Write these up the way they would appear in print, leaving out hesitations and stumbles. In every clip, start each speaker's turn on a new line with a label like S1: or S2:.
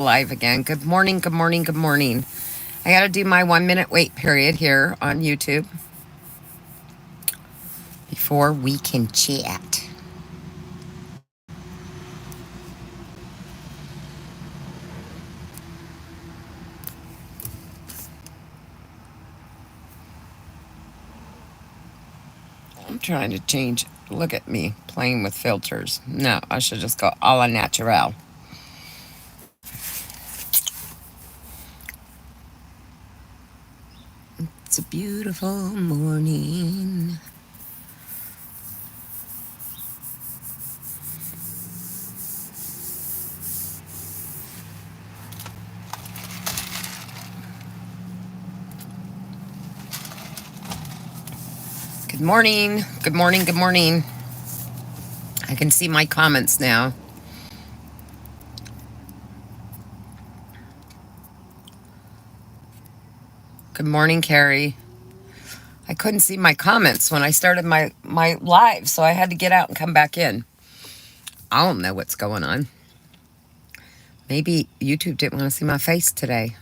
S1: Live again. Good morning, good morning, good morning. I got to do my 1 minute wait period here on YouTube before we can chat. I'm trying to change. Look at me playing with filters. No, I should just go a la natural. It's a beautiful morning. Good morning. Good morning. Good morning. I can see my comments now. Good morning, Carrie. I couldn't see my comments when I started my live, so I had to get out and come back in. I don't know what's going on. Maybe YouTube didn't want to see my face today.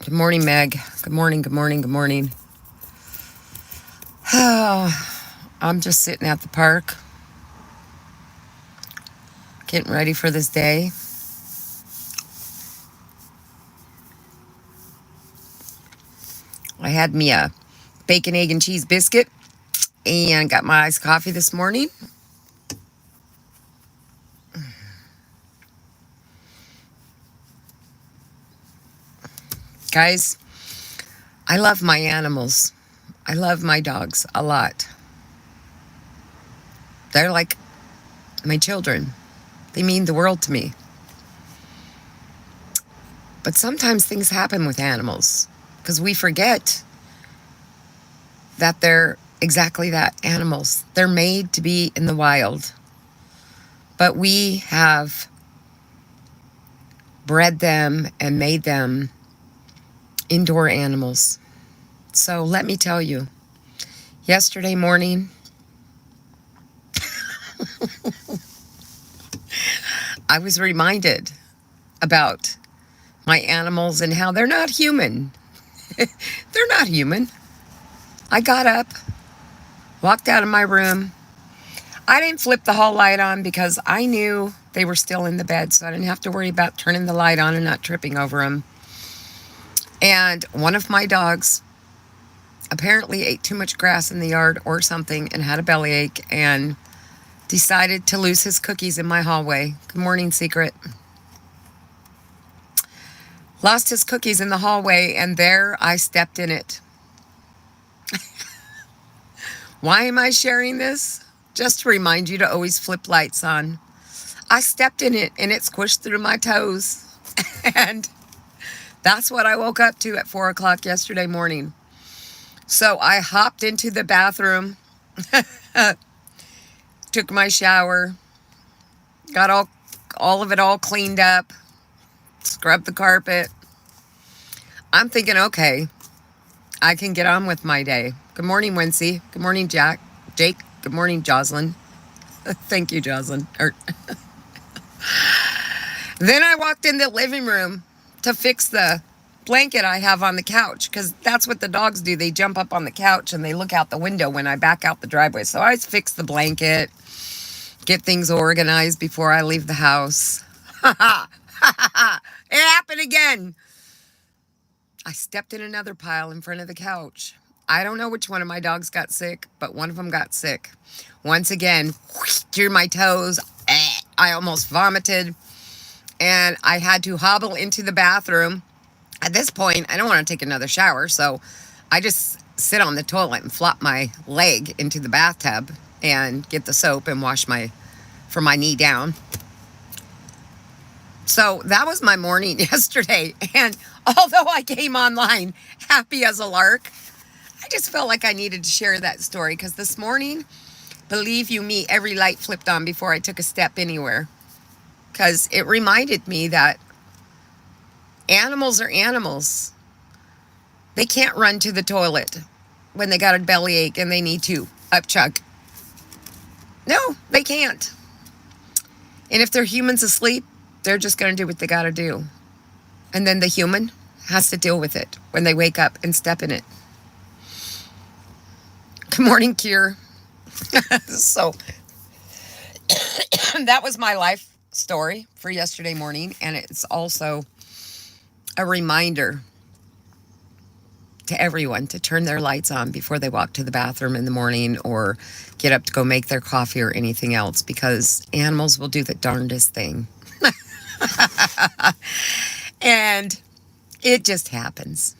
S1: Good morning, Meg. Good morning, good morning, good morning. I'm just sitting at the park, getting ready for this day. I had me a bacon, egg, and cheese biscuit and got my iced coffee this morning. Guys, I love my animals. I love my dogs a lot. They're like my children. They mean the world to me. But sometimes things happen with animals because we forget that they're exactly that, animals. They're made to be in the wild. But we have bred them and made them indoor animals. So let me tell you, yesterday morning, I was reminded about my animals and how they're not human. They're not human. I got up, walked out of my room. I didn't flip the hall light on because I knew they were still in the bed, so I didn't have to worry about turning the light on and not tripping over them. And one of my dogs apparently ate too much grass in the yard or something and had a bellyache and decided to lose his cookies in my hallway. Good morning, Secret. Lost his cookies in the hallway, and there I stepped in it. Why am I sharing this? Just to remind you to always flip lights on. I stepped in it, and it squished through my toes. And that's what I woke up to at 4 o'clock yesterday morning. So I hopped into the bathroom, took my shower, got all of it all cleaned up, scrubbed the carpet. I'm thinking, okay, I can get on with my day. Good morning, Wincy. Good morning, Jake. Good morning, Jocelyn. Thank you, Jocelyn. Then I walked in the living room to fix the blanket I have on the couch, because that's what the dogs do. They jump up on the couch and they look out the window when I back out the driveway. So I fix the blanket, get things organized before I leave the house. It happened again. I stepped in another pile in front of the couch. I don't know which one of my dogs got sick, but one of them got sick. Once again, through my toes, I almost vomited, and I had to hobble into the bathroom. At this point, I don't want to take another shower, so I just sit on the toilet and flop my leg into the bathtub and get the soap and wash from my knee down. So that was my morning yesterday, and although I came online happy as a lark, I just felt like I needed to share that story because this morning, believe you me, every light flipped on before I took a step anywhere, because it reminded me that animals are animals. They can't run to the toilet when they got a bellyache and they need to upchuck. No, they can't. And if they're humans asleep, they're just going to do what they got to do. And then the human has to deal with it when they wake up and step in it. Good morning, Kier. So that was my life story for yesterday morning. And it's also a reminder to everyone to turn their lights on before they walk to the bathroom in the morning or get up to go make their coffee or anything else, because animals will do the darndest thing. And it just happens.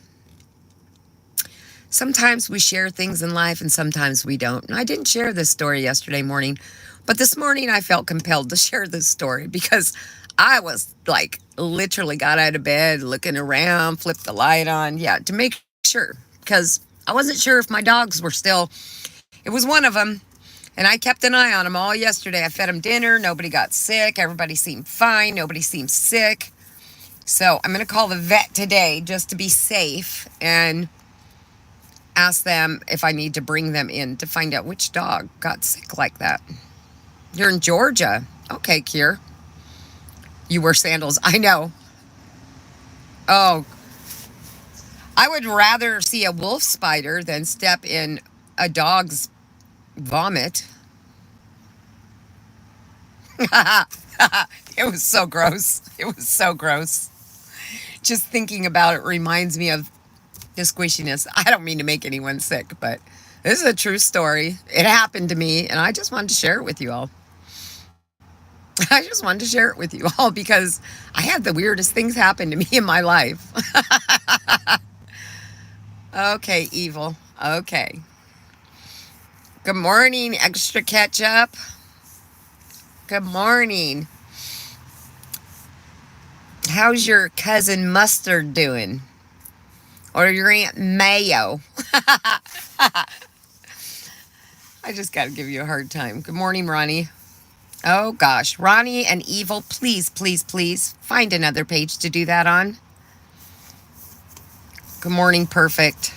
S1: Sometimes we share things in life and sometimes we don't. And I didn't share this story yesterday morning, but this morning I felt compelled to share this story because I was like literally got out of bed, looking around, flipped the light on. Yeah, to make sure, because I wasn't sure if my dogs were still. It was one of them, and I kept an eye on them all yesterday. I fed them dinner. Nobody got sick. Everybody seemed fine. Nobody seemed sick. So I'm going to call the vet today just to be safe and ask them if I need to bring them in to find out which dog got sick like that. You're in Georgia. Okay, Kier. You wear sandals. I know. Oh, I would rather see a wolf spider than step in a dog's vomit. It was so gross. It was so gross. Just thinking about it reminds me of the squishiness. I don't mean to make anyone sick, but this is a true story. It happened to me, and I just wanted to share it with you all. I just wanted to share it with you all because I had the weirdest things happen to me in my life. Okay, evil. Okay. Good morning, extra ketchup. Good morning. How's your cousin Mustard doing? Or your Aunt Mayo? I just got to give you a hard time. Good morning, Ronnie. Oh, gosh. Ronnie and Evil, please, please, please find another page to do that on. Good morning, Perfect.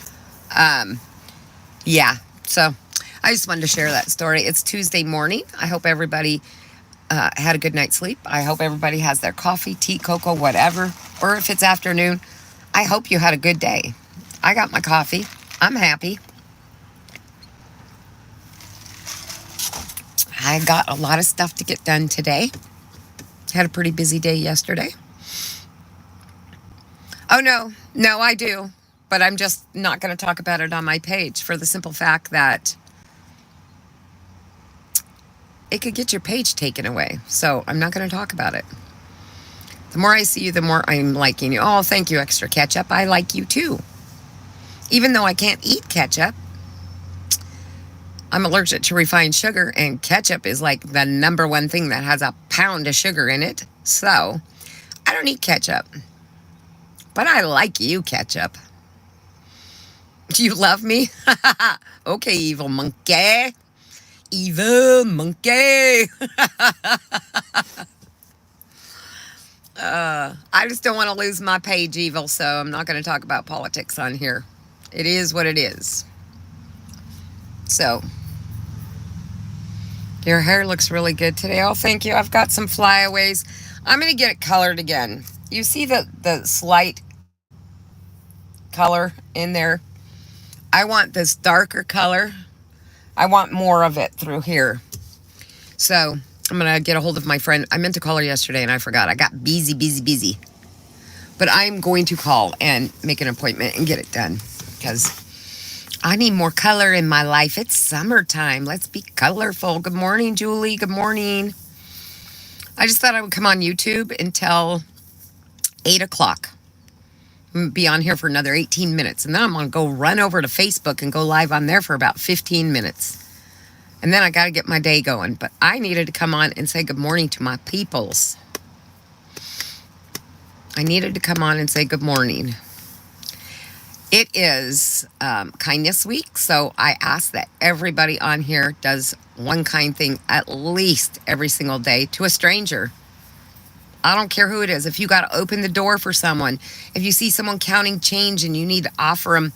S1: Yeah, so I just wanted to share that story. It's Tuesday morning. I hope everybody had a good night's sleep. I hope everybody has their coffee, tea, cocoa, whatever. Or if it's afternoon, I hope you had a good day. I got my coffee. I'm happy. I got a lot of stuff to get done today. Had a pretty busy day yesterday. Oh, no, I do. But I'm just not going to talk about it on my page for the simple fact that it could get your page taken away. So I'm not going to talk about it. The more I see you, the more I'm liking you. Oh, thank you, extra ketchup. I like you too. Even though I can't eat ketchup, I'm allergic to refined sugar, and ketchup is like the number one thing that has a pound of sugar in it. So I don't eat ketchup. But I like you, ketchup. Do you love me? Okay, evil monkey. Evil monkey. I just don't want to lose my page, Evil, so I'm not going to talk about politics on here. It is what it is. So, your hair looks really good today. Oh, thank you. I've got some flyaways. I'm going to get it colored again. You see the slight color in there? I want this darker color. I want more of it through here. So I'm going to get a hold of my friend. I meant to call her yesterday and I forgot. I got busy. But I'm going to call and make an appointment and get it done because I need more color in my life. It's summertime. Let's be colorful. Good morning, Julie. Good morning. I just thought I would come on YouTube until 8 o'clock. Be on here for another 18 minutes. And then I'm going to go run over to Facebook and go live on there for about 15 minutes. And then I got to get my day going. But I needed to come on and say good morning to my peoples. I needed to come on and say good morning. It is Kindness Week. So I ask that everybody on here does one kind thing at least every single day to a stranger. I don't care who it is. If you got to open the door for someone, if you see someone counting change and you need to offer them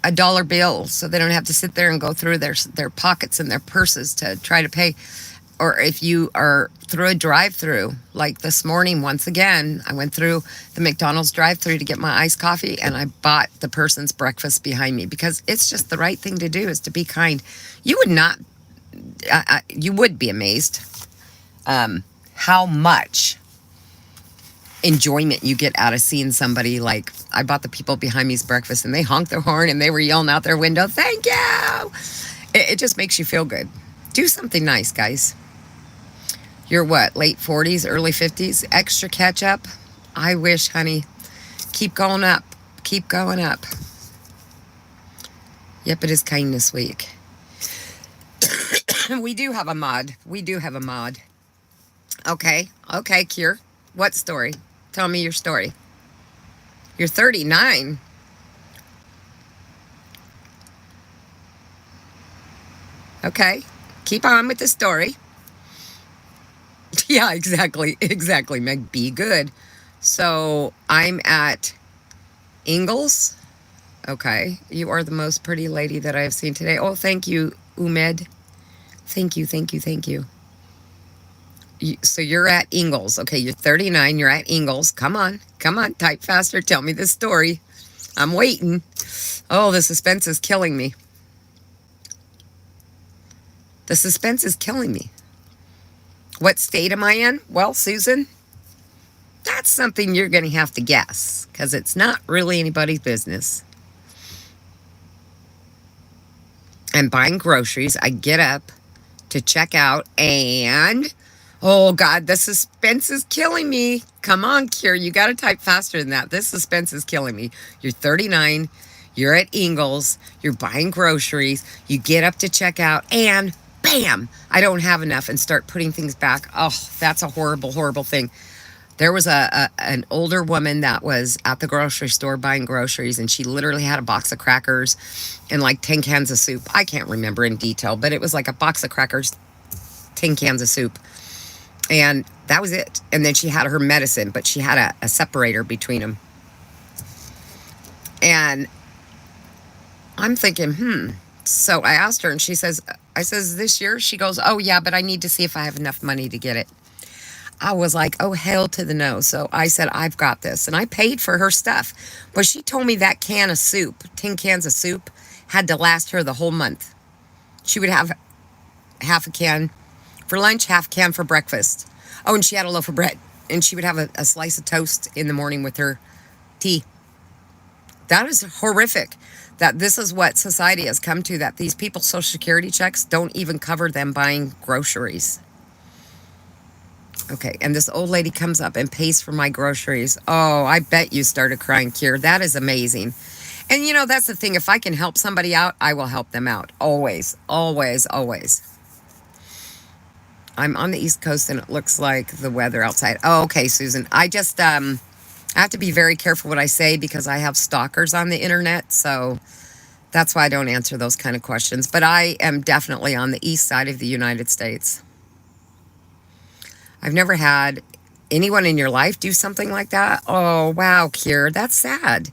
S1: a dollar bill so they don't have to sit there and go through their pockets and their purses to try to pay, or if you are through a drive-through, like this morning, once again, I went through the McDonald's drive-through to get my iced coffee, and I bought the person's breakfast behind me because it's just the right thing to do, is to be kind. You would not, you would be amazed how much enjoyment you get out of seeing somebody. Like, I bought the people behind me's breakfast, and they honked their horn and they were yelling out their window, "Thank you." It just makes you feel good. Do something nice, guys. You're what, late 40s, early 50s? Extra ketchup? I wish, honey. Keep going up. Keep going up. Yep, it is kindness week. We do have a mod. We do have a mod. Okay. Okay, Cure. What story? Tell me your story. You're 39. Okay. Keep on with the story. Yeah, exactly. Exactly, Meg. Be good. So I'm at Ingles. Okay. You are the most pretty lady that I have seen today. Oh, thank you, Umed. Thank you, thank you, thank you. So you're at Ingles. Okay, you're 39. You're at Ingles. Come on. Come on. Type faster. Tell me the story. I'm waiting. Oh, the suspense is killing me. The suspense is killing me. What state am I in? Well, Susan, that's something you're going to have to guess, because it's not really anybody's business. I'm buying groceries. I get up to check out, and oh God, the suspense is killing me. Come on, Kier, you got to type faster than that. This suspense is killing me. You're 39. You're at Ingles. You're buying groceries. You get up to check out, and bam, I don't have enough, and start putting things back. Oh, that's a horrible, horrible thing. There was an older woman that was at the grocery store buying groceries, and she literally had a box of crackers and like 10 cans of soup. I can't remember in detail, but it was like a box of crackers, 10 cans of soup, and that was it. And then she had her medicine, but she had a separator between them. And I'm thinking, So I asked her, and she says, this year? She goes, oh yeah, but I need to see if I have enough money to get it. I was like, oh, hell to the no. So I said, I've got this. And I paid for her stuff. But she told me that can of soup, 10 cans of soup, had to last her the whole month. She would have half a can for lunch, half a can for breakfast. Oh, and she had a loaf of bread. And she would have a slice of toast in the morning with her tea. That is horrific. That this is what society has come to, that these people's Social Security checks don't even cover them buying groceries. Okay, and this old lady comes up and pays for my groceries. Oh, I bet you started crying, Kier. That is amazing. And you know, that's the thing. If I can help somebody out, I will help them out. Always, always, always. I'm on the East Coast, and it looks like the weather outside. Oh, okay, Susan. I just, I have to be very careful what I say, because I have stalkers on the internet. So that's why I don't answer those kind of questions. But I am definitely on the east side of the United States. I've never had anyone in your life do something like that. Oh, wow, Kier, that's sad.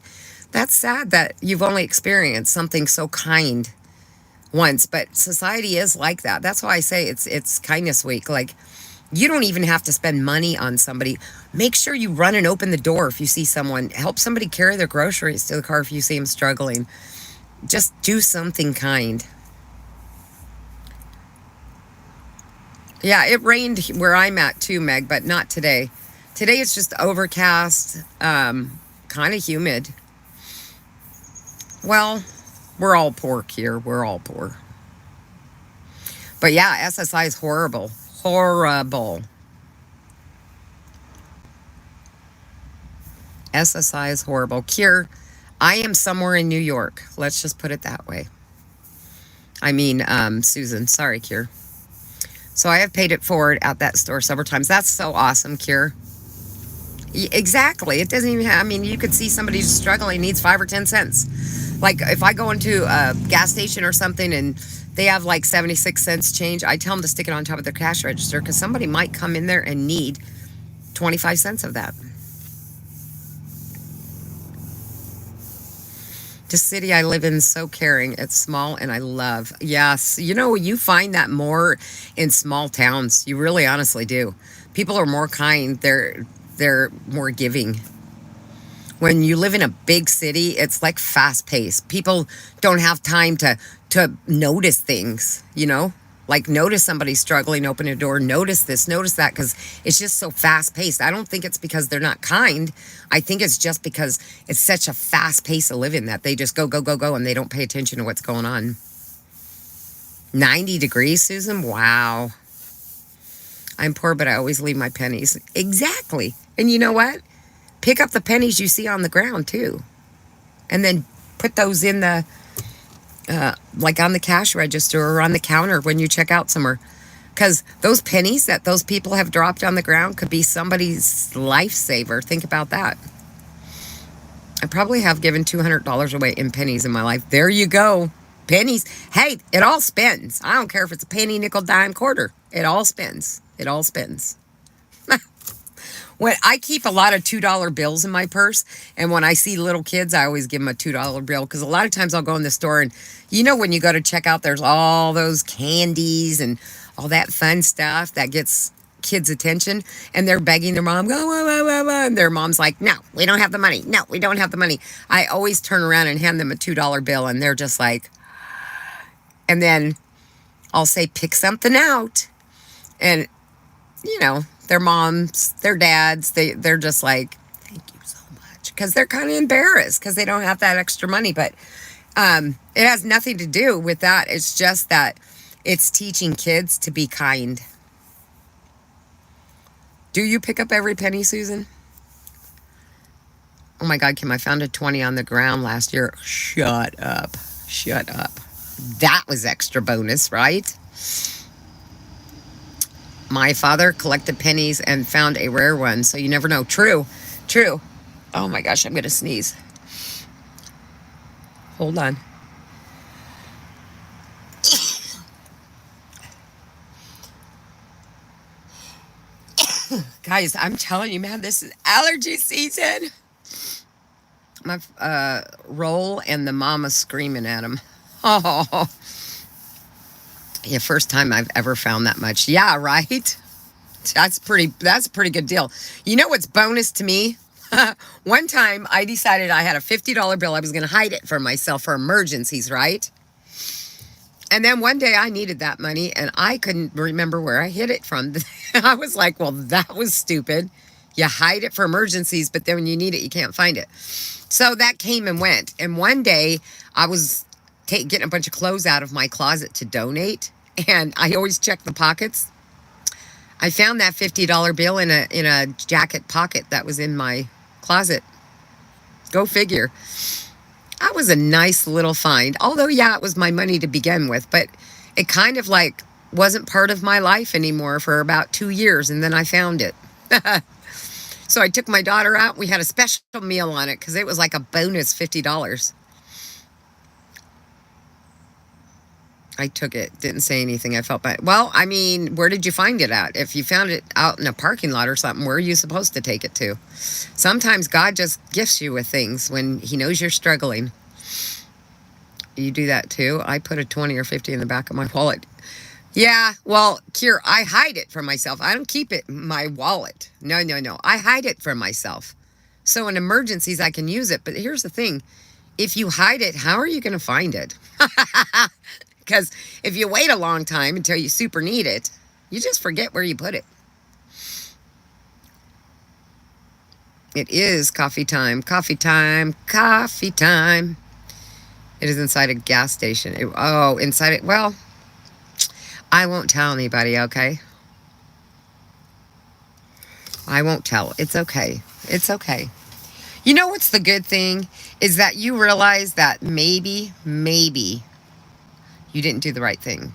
S1: That's sad that you've only experienced something so kind once, but society is like that. That's why I say it's kindness week. Like, you don't even have to spend money on somebody. Make sure you run and open the door if you see someone. Help somebody carry their groceries to the car if you see them struggling. Just do something kind. Yeah, it rained where I'm at too, Meg, but not today. Today it's just overcast, kind of humid. Well, we're all poor here. We're all poor. But yeah, SSI is horrible. Horrible. SSI is horrible. Kier, I am somewhere in New York. Let's just put it that way. I mean, Susan. Sorry, Kier. So I have paid it forward at that store several times. That's so awesome, Kier. Exactly. It doesn't even have, I mean, you could see somebody who's struggling, needs 5 or 10 cents. Like, if I go into a gas station or something and they have like 76 cents change, I tell them to stick it on top of their cash register, because somebody might come in there and need 25 cents of that. The city I live in is so caring. It's small and I love. Yes, you find that more in small towns. You really honestly do. People are more kind. They're more giving. When you live in a big city, it's like fast paced. People don't have time to notice things, Like notice somebody struggling, open a door, notice this, notice that, because it's just so fast paced. I don't think it's because they're not kind. I think it's just because it's such a fast pace of living that they just go, go, go, go, and they don't pay attention to what's going on. 90 degrees, Susan? Wow. I'm poor, but I always leave my pennies. Exactly. And you know what? Pick up the pennies you see on the ground, too. And then put those in the, like on the cash register or on the counter when you check out somewhere. Because those pennies that those people have dropped on the ground could be somebody's lifesaver. Think about that. I probably have given $200 away in pennies in my life. There you go. Pennies. Hey, it all spends. I don't care if it's a penny, nickel, dime, quarter. It all spends. It all spends. When I keep a lot of $2 bills in my purse, and when I see little kids, I always give them a $2 bill, because a lot of times I'll go in the store and when you go to check out, there's all those candies and all that fun stuff that gets kids' attention, and they're begging their mom, go, wah, wah, wah, wah, and their mom's like, no, we don't have the money. No, we don't have the money. I always turn around and hand them a $2 bill, and they're just like, and then I'll say, pick something out, and their moms, their dads, they're just like, thank you so much. Because they're kind of embarrassed because they don't have that extra money. But it has nothing to do with that. It's just that it's teaching kids to be kind. Do you pick up every penny, Susan? Oh my God, Kim, I found a 20 on the ground last year. Shut up. Shut up. That was extra bonus, right? My father collected pennies and found a rare one, so you never know. True, true. Oh my gosh, I'm going to sneeze. Hold on. Guys, I'm telling you, man, this is allergy season. My roll and the mama screaming at him. Oh. Yeah, first time I've ever found that much. Yeah, right? That's a pretty good deal. You know what's bonus to me? One time I decided I had a $50 bill. I was going to hide it for myself for emergencies, right? And then one day I needed that money and I couldn't remember where I hid it from. I was like, well, that was stupid. You hide it for emergencies, but then when you need it, you can't find it. So that came and went. And one day I was getting a bunch of clothes out of my closet to donate, and I always check the pockets. I found that $50 bill in a jacket pocket that was in my closet. Go figure. That was a nice little find. Although, yeah, it was my money to begin with, but it kind of like wasn't part of my life anymore for about 2 years, and then I found it. So I took my daughter out. We had a special meal on it because it was like a bonus $50. I took it. Didn't say anything. I felt bad. Well, I mean, where did you find it at? If you found it out in a parking lot or something, where are you supposed to take it to? Sometimes God just gifts you with things when he knows you're struggling. You do that too? I put a 20 or 50 in the back of my wallet. Yeah, well, Kier, I hide it from myself. I don't keep it in my wallet. No. I hide it from myself. So in emergencies, I can use it. But here's the thing. If you hide it, how are you going to find it? Because if you wait a long time until you super need it, you just forget where you put it. It is coffee time. Coffee time. Coffee time. It is inside a gas station. Inside it. Well, I won't tell anybody, okay? I won't tell. It's okay. It's okay. You know what's the good thing? Is that you realize that maybe you didn't do the right thing.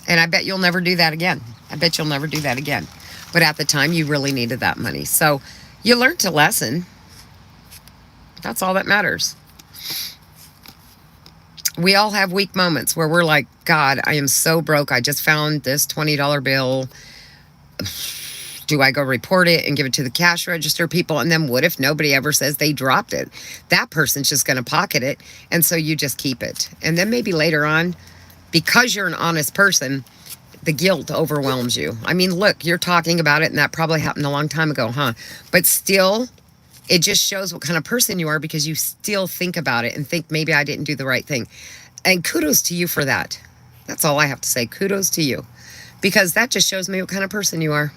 S1: And I bet you'll never do that again. But at the time, you really needed that money. So you learned a lesson. That's all that matters. We all have weak moments where we're like, God, I am so broke. I just found this $20 bill. Do I go report it and give it to the cash register people? And then what if nobody ever says they dropped it? That person's just going to pocket it. And so you just keep it. And then maybe later on, because you're an honest person, the guilt overwhelms you. I mean, look, you're talking about it and that probably happened a long time ago, huh? But still, it just shows what kind of person you are because you still think about it and think maybe I didn't do the right thing. And kudos to you for that. That's all I have to say. Kudos to you. Because that just shows me what kind of person you are.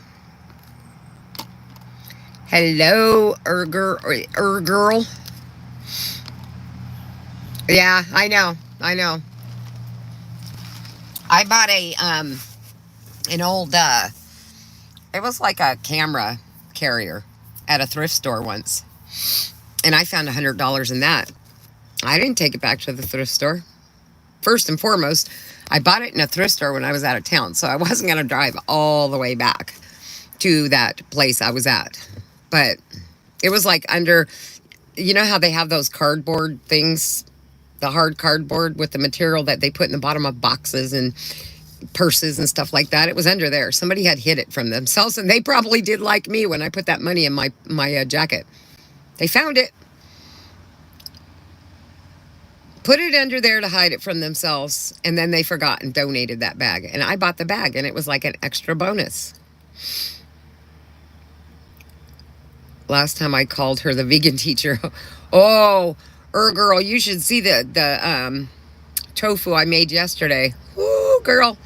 S1: Hello, girl. Yeah, I know. I bought an old it was like a camera carrier at a thrift store once. And I found $100 in that. I didn't take it back to the thrift store. First and foremost, I bought it in a thrift store when I was out of town, so I wasn't going to drive all the way back to that place I was at. But it was like under, you know how they have those cardboard things, the hard cardboard with the material that they put in the bottom of boxes and purses and stuff like that. It was under there. Somebody had hid it from themselves, and they probably did like me when I put that money in my jacket. They found it. Put it under there to hide it from themselves, and then they forgot and donated that bag. And I bought the bag, and it was like an extra bonus. Last time I called her the vegan teacher. Oh, girl, you should see the tofu I made yesterday. Ooh, girl.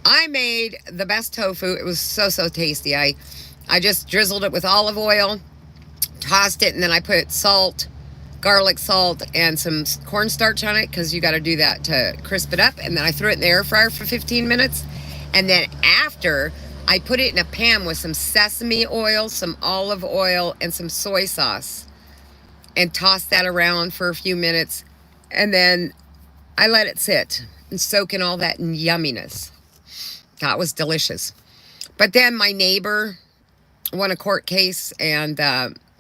S1: I made the best tofu. It was so tasty. I just drizzled it with olive oil, tossed it, and then I put salt, garlic salt, and some cornstarch on it because you got to do that to crisp it up. And then I threw it in the air fryer for 15 minutes. And then after, I put it in a pan with some sesame oil, some olive oil, and some soy sauce, and tossed that around for a few minutes. And then I let it sit and soak in all that yumminess. That was delicious. But then my neighbor won a court case and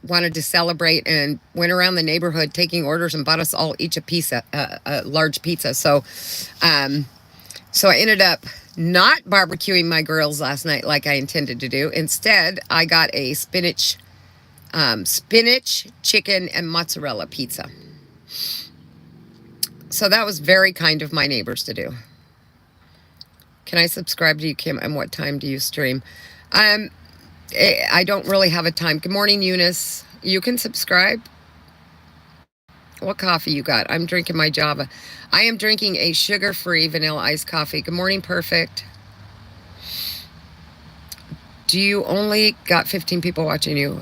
S1: wanted to celebrate and went around the neighborhood taking orders and bought us all each a large pizza. So I ended up not barbecuing my grills last night like I intended to do. Instead, I got a spinach, chicken, and mozzarella pizza. So that was very kind of my neighbors to do. Can I subscribe to you, Kim? And what time do you stream? I don't really have a time. Good morning, Eunice. You can subscribe. What coffee you got? I'm drinking my Java. I am drinking a sugar-free vanilla iced coffee. Good morning, Perfect. Do you only got 15 people watching you?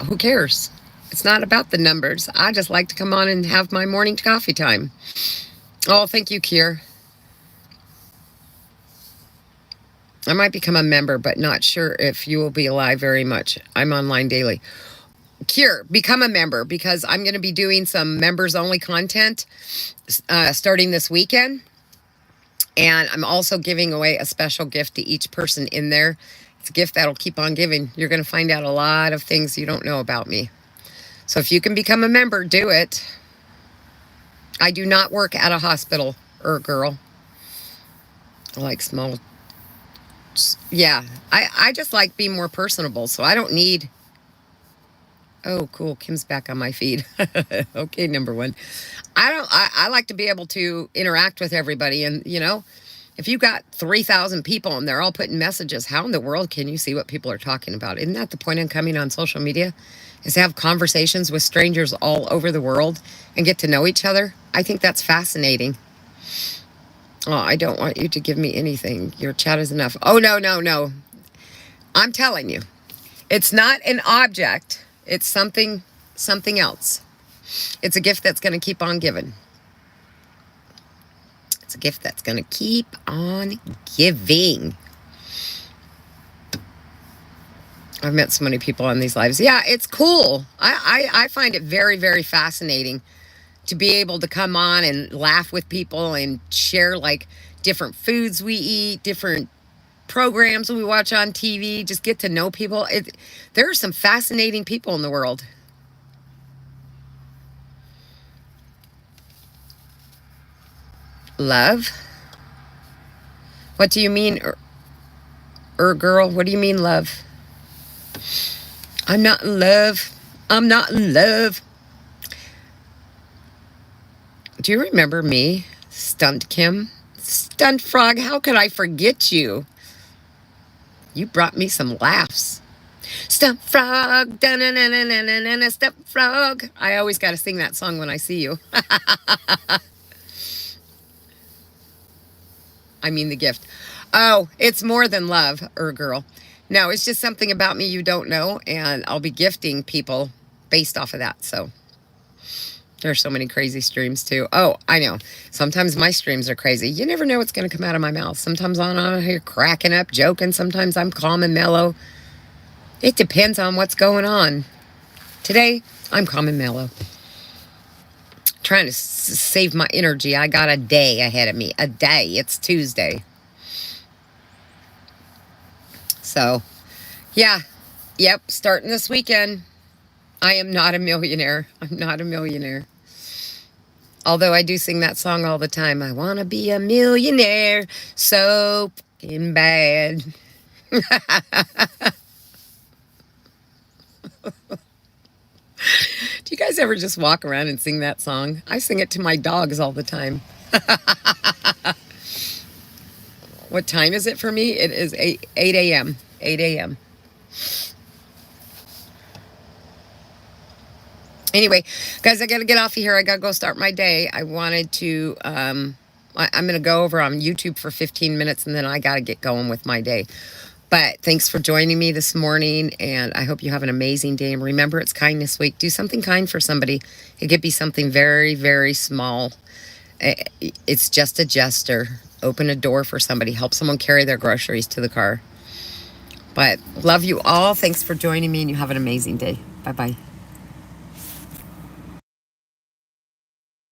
S1: Who cares? It's not about the numbers. I just like to come on and have my morning coffee time. Oh, thank you, Kier. I might become a member, but not sure if you will be alive very much. I'm online daily. Kier, become a member because I'm going to be doing some members-only content starting this weekend. And I'm also giving away a special gift to each person in there. It's a gift that'll keep on giving. You're going to find out a lot of things you don't know about me. So if you can become a member, do it. I do not work at a hospital, girl. I like small. Yeah, I just like being more personable, so I don't need. Oh, cool. Kim's back on my feed. Okay, number one. I like to be able to interact with everybody. And, you know, if you got 3,000 people and they're all putting messages, how in the world can you see what people are talking about? Isn't that the point of coming on social media? Is to have conversations with strangers all over the world and get to know each other? I think that's fascinating. Oh, I don't want you to give me anything. Your chat is enough. Oh, no. I'm telling you. It's not an object. It's something else. It's a gift that's going to keep on giving. It's a gift that's going to keep on giving. I've met so many people on these lives. Yeah, it's cool. I find it very, very fascinating to be able to come on and laugh with people and share like different foods we eat, different programs we watch on TV, just get to know people. There are some fascinating people in the world. Love? What do you mean, girl? What do you mean, love? I'm not in love. I'm not in love. Do you remember me, Stunt Kim? Stunt Frog, how could I forget you? You brought me some laughs. Stunt Frog, da-na-na-na-na-na-na, Stunt Frog. I always got to sing that song when I see you. I mean the gift. Oh, it's more than love, girl. No, it's just something about me you don't know, and I'll be gifting people based off of that. So there's so many crazy streams too. Oh, I know. Sometimes my streams are crazy. You never know what's going to come out of my mouth. Sometimes I'm on here cracking up, joking. Sometimes I'm calm and mellow. It depends on what's going on. Today, I'm calm and mellow. Trying to save my energy. I got a day ahead of me. A day. It's Tuesday. So, yeah. Yep, starting this weekend. I am not a millionaire. I'm not a millionaire. Although I do sing that song all the time. I want to be a millionaire so fucking bad. Do you guys ever just walk around and sing that song? I sing it to my dogs all the time. What time is it for me? It is 8 a.m. 8 a.m. Anyway, guys, I got to get off of here. I got to go start my day. I wanted to, I'm going to go over on YouTube for 15 minutes, and then I got to get going with my day. But thanks for joining me this morning, and I hope you have an amazing day. And remember, it's Kindness Week. Do something kind for somebody. It could be something very, very small. It's just a gesture. Open a door for somebody. Help someone carry their groceries to the car. But love you all. Thanks for joining me, and you have an amazing day. Bye-bye.